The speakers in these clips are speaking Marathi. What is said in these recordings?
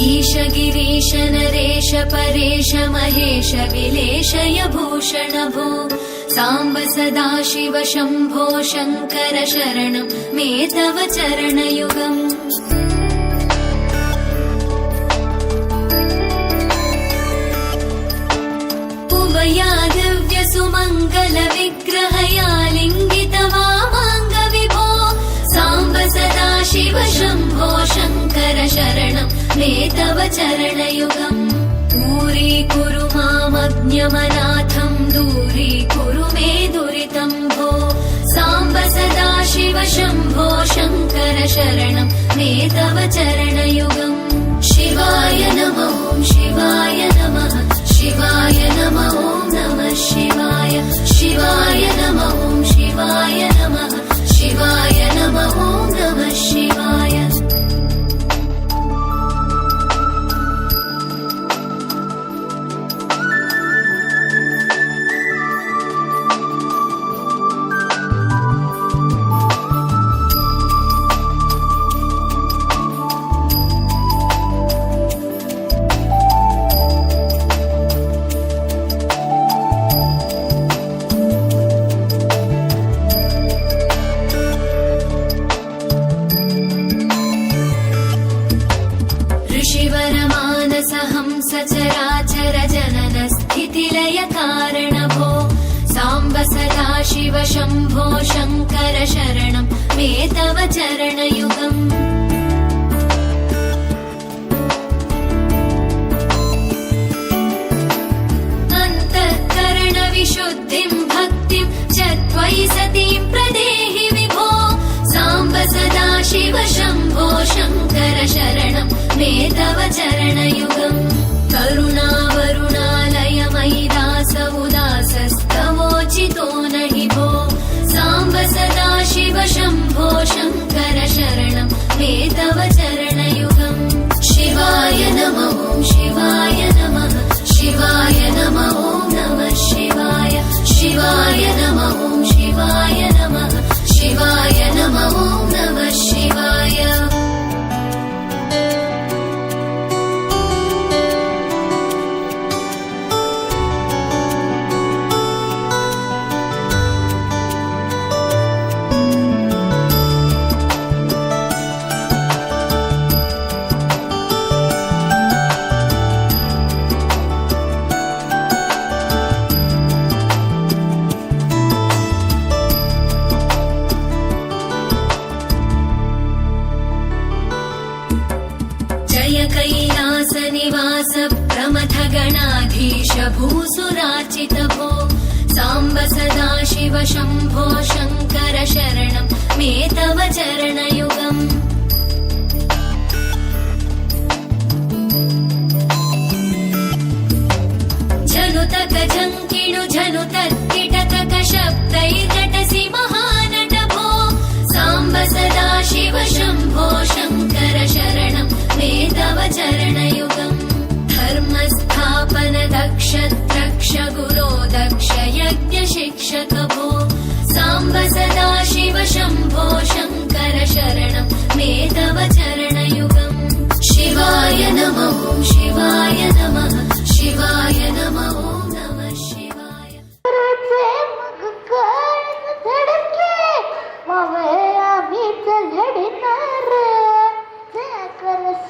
ईश गिरीश नरेश परेश महेश विलेशय भूषण भो साम्ब सदाशिव शम्भो शङ्कर शरणं मे तव चरणयुगम् उभया दिव्य सुमङ्गल विग्रहया लिङ्गित वामाङ्ग विभो साम्ब सदाशिव शम्भो शङ्कर शरणं मे तव चरणयुगम् दूरीकुरु मामज्ञमनाथं दूरीकुरु मे दुरितं भो साम्ब सदाशिव शम्भो शङ्कर शरणं मे तव चरणयुगम् शिवाय नमः शिवाय नमः शिवाय नमः नमः शिवाय शिवाय नमः शिवाय नमः शिवाय नमः नमः शिवाय सचराचर जनन स्थितिलय कारण भो साम्ब सदाशिव शम्भो शङ्कर शरणं मे तव चरणयुगम् अन्तःकरण विशुद्धिं भक्तिं च त्वयि सतीं प्रदेहि विभो साम्ब सदाशिव शम्भो शङ्कर शरणं मे तव चरणयुगम् करुणावरुणालय मयि दास उदासस्तवोचितो नहि भो साम्ब सदाशिव शम्भो शङ्कर शरणं मे तव चरणयुगम् शिवाय नमः शिवाय नमः शिवाय नमः नमः शिवाय शिवाय नमः शिवाय नमः शिवाय नमः नमः शिवाय कैलासनिवास प्रमथ गणाधीश भूसुरार्चित भो साम्ब सदाशिव शम्भो शङ्कर शरणं मे तव चरणयुगम् झनुतक झङ्किणु झनुतत्किटकक शब्दैर्नटसि महानट भो साम्ब सदाशिव शम्भो शङ्कर शरणं मे तव चरणयुगम् धर्मस्थापन दक्ष द्रक्ष गुरो दक्ष यज्ञ शिक्षक भो साम्ब सदाशिव शम्भो शङ्कर शरणं मे तव चरणयुगम् शिवाय नमः शिवाय नमः शिवाय नमः नमः शिवाय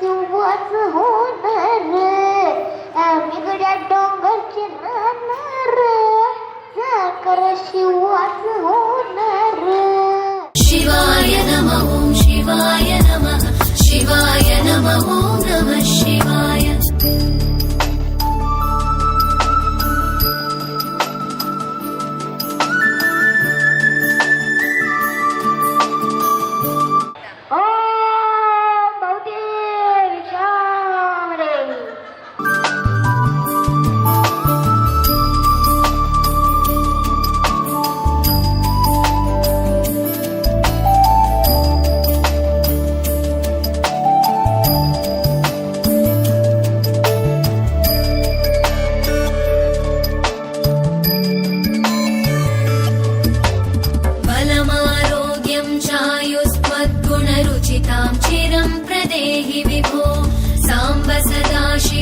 शिवाच होणार आम्ही गड्या डोंगरची राहणार साखर शिवाच होणार शिवाय नमः शिवाय नमः शिवाय नमः नमः शिवाय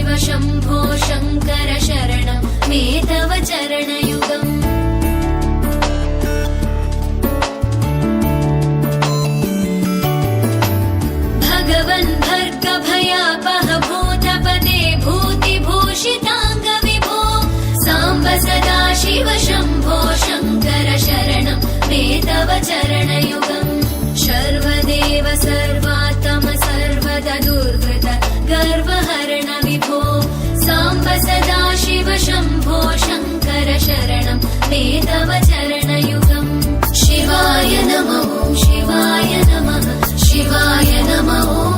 शिव शम्भो शङ्कर शरणं मे तव चरणयुगम् भगवन् भर्गभयापह भूतपदे भूतिभूषिताङ्ग विभो साम्ब सदा शिव शम्भो शङ्कर शरणं मे तव चरणयुगम् सर्वदेव सर्वात्म सर्वदा दुर्वृत गर्वहरण विभो साम्ब सदा शिव शम्भो शङ्कर शरणं मे तव चरणयुगम् शिवाय नमः शिवाय नमः शिवाय नमः